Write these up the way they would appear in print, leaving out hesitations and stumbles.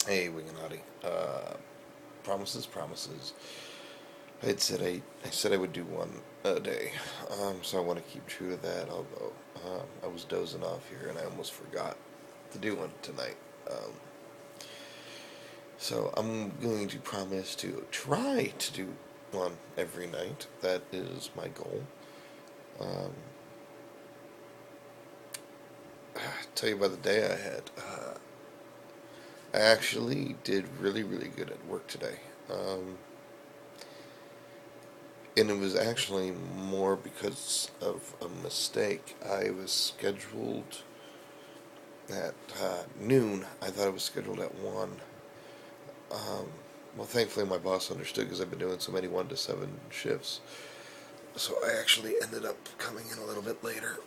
Hey, Winginatti. Promises, promises. I said I would do one a day. So I want to keep true to that. Although I was dozing off here and I almost forgot to do one tonight. Um, so I'm going to promise to try to do one every night. That is my goal. Um, tell you about the day I had. I actually did really, really good at work today. Um, and it was actually more because of a mistake. I was scheduled at noon. I thought it was scheduled at 1. Um, well, thankfully, my boss understood because I've been doing so many 1 to 7 shifts. So I actually ended up coming in a little bit later.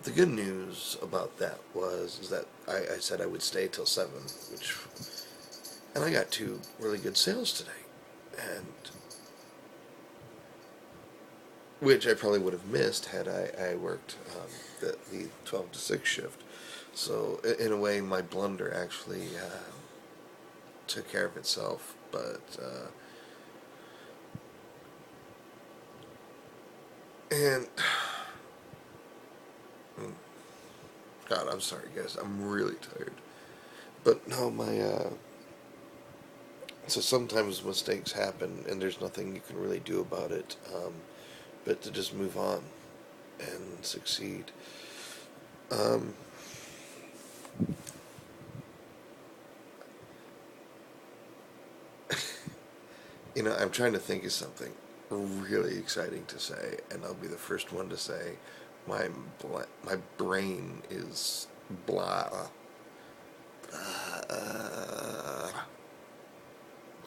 The good news about that is that I said I would stay till 7, and I got 2 really good sales today. And which I probably would have missed had I worked the 12 to 6 shift. So, in a way, my blunder actually took care of itself. But, and, God, I'm sorry, guys. I'm really tired. But, no, so sometimes mistakes happen, and there's nothing you can really do about it, but to just move on and succeed. Um, I'm trying to think of something really exciting to say, and I'll be the first one to say my brain is blah. Uh,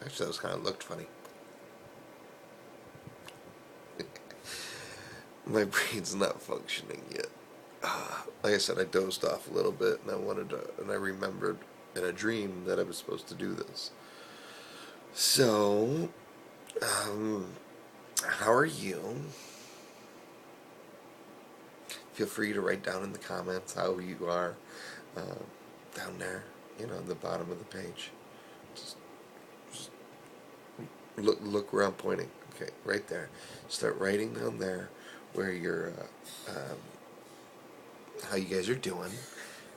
Actually, that was kind of looked funny. My brain's not functioning yet. Like I said, I dozed off a little bit, and I remembered in a dream that I was supposed to do this. So, um, how are you? Feel free to write down in the comments how you are uh, down there, at the bottom of the page. Just, just look where I'm pointing. Okay, right there. Start writing down there where you're, how you guys are doing.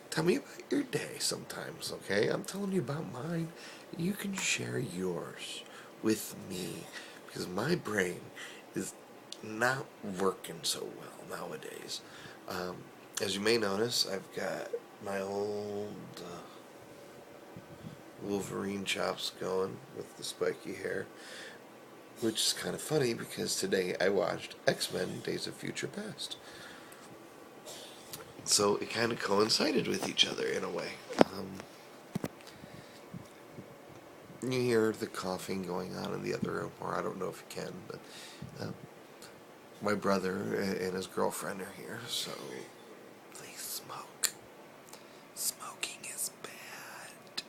Tell me about your day sometimes, okay? I'm telling you about mine. You can share yours with me because my brain is not working so well nowadays. Um, as you may notice, I've got my old Wolverine chops going with the spiky hair, which is kind of funny because today I watched X-Men Days of Future Past. So it kind of coincided with each other in a way. You hear the coughing going on in the other room, or I don't know if you can, but my brother and his girlfriend are here, so they smoke. Smoking is bad.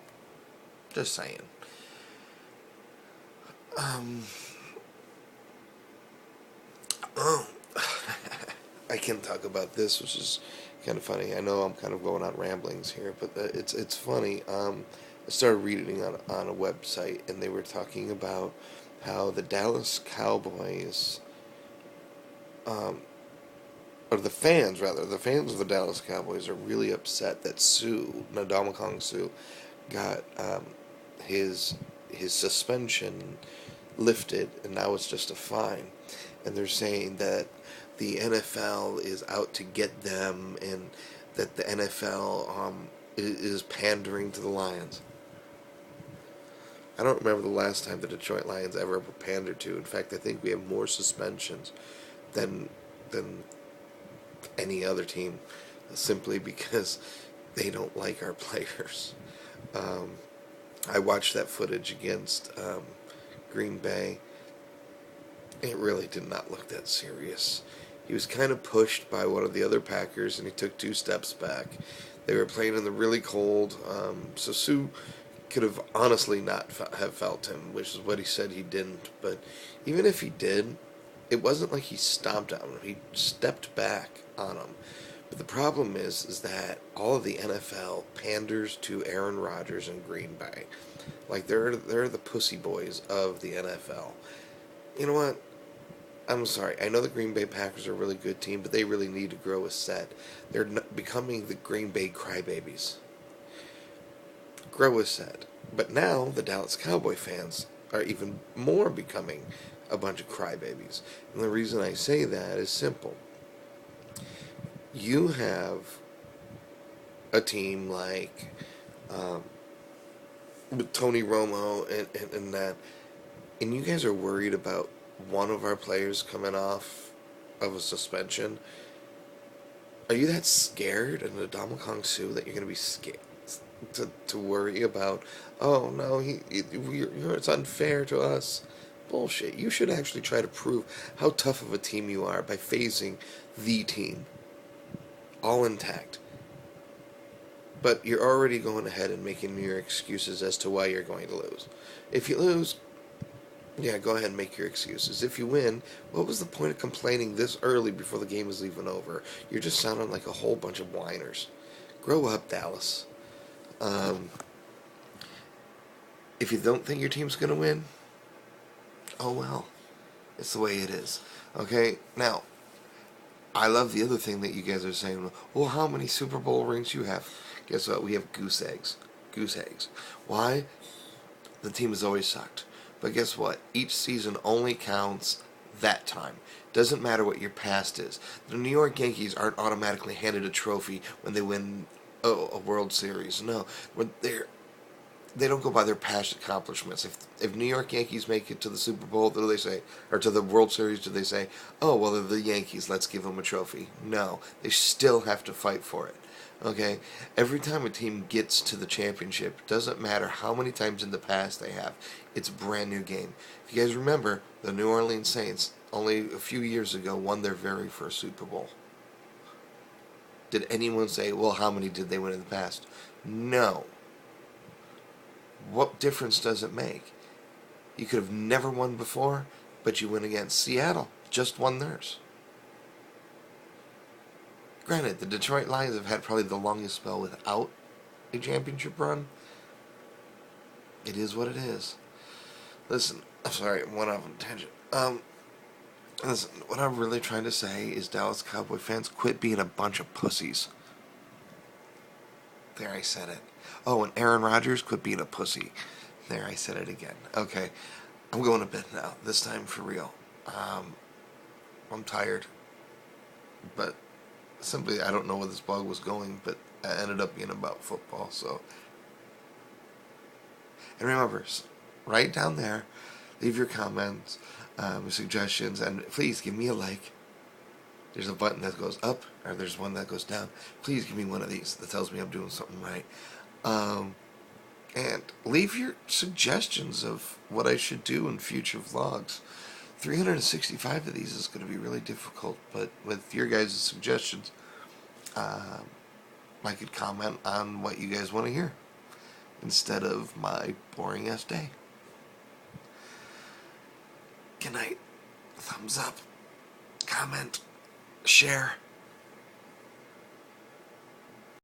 Just saying. Oh, I can talk about this, which is kind of funny. I know I'm kind of going on ramblings here, but it's funny. I started reading on a website, and they were talking about how the Dallas Cowboys, um, or the fans of the Dallas Cowboys are really upset that Nadama Sue, got his his suspension lifted, and now it's just a fine. And they're saying that the NFL is out to get them, and that the NFL is pandering to the Lions. I don't remember the last time the Detroit Lions ever were pandered to. In fact, I think we have more suspensions than than any other team, simply because they don't like our players. Um, I watched that footage against Green Bay. It really did not look that serious. He was kind of pushed by one of the other Packers, and he took 2 steps back. They were playing in the really cold, so Sue could have honestly not have felt him, which is what he said he didn't. But even if he did, it wasn't like he stomped on him. He stepped back on him. But the problem is that all of the NFL panders to Aaron Rodgers and Green Bay. Like they're the pussy boys of the NFL. You know what? I'm sorry. I know the Green Bay Packers are a really good team, but they really need to grow a set. They're becoming the Green Bay crybabies. Grow a set. But now the Dallas Cowboy fans are even more becoming a bunch of crybabies. And the reason I say that is simple. You have a team like with Tony Romo and that, and you guys are worried about one of our players coming off of a suspension. Are you that scared in the Kong Su that you're going to be scared to worry about? Oh no, it's unfair to us. Bullshit. You should actually try to prove how tough of a team you are by phasing the team all intact. But you're already going ahead and making your excuses as to why you're going to lose. If you lose, yeah, go ahead and make your excuses. If you win, what was the point of complaining this early before the game is even over? You're just sounding like a whole bunch of whiners. Grow up, Dallas. If you don't think your team's going to win, oh well. It's the way it is. Okay? Now, I love the other thing that you guys are saying. Well, how many Super Bowl rings you have? Guess what? We have goose eggs. Goose eggs. Why? The team has always sucked. But guess what? Each season only counts that time. Doesn't matter what your past is. The New York Yankees aren't automatically handed a trophy when they win a World Series. No. They don't go by their past accomplishments. If New York Yankees make it to the Super Bowl, what do they say? Or to the World Series, do they say, oh, well, they're the Yankees, let's give them a trophy? No. They still have to fight for it. Okay? Every time a team gets to the championship, doesn't matter how many times in the past they have, it's a brand new game. If you guys remember, the New Orleans Saints, only a few years ago, won their very first Super Bowl. Did anyone say, well, how many did they win in the past? No. What difference does it make? You could have never won before, but you win against Seattle. Just won theirs. Granted, the Detroit Lions have had probably the longest spell without a championship run. It is what it is. Listen, I'm sorry, I went off on a tangent. Listen, what I'm really trying to say is Dallas Cowboy fans, quit being a bunch of pussies. There, I said it. Oh, and Aaron Rodgers, quit being a pussy. There, I said it again. Okay, I'm going to bed now. This time for real. I'm tired. But simply, I don't know where this blog was going, but it ended up being about football, so. And remember, right down there, leave your comments, suggestions, and please give me a like. There's a button that goes up, or there's one that goes down. Please give me one of these that tells me I'm doing something right. And leave your suggestions of what I should do in future vlogs. 365 of these is going to be really difficult, but with your guys' suggestions, I could comment on what you guys want to hear instead of my boring ass day. Good night. Thumbs up. Comment. Share.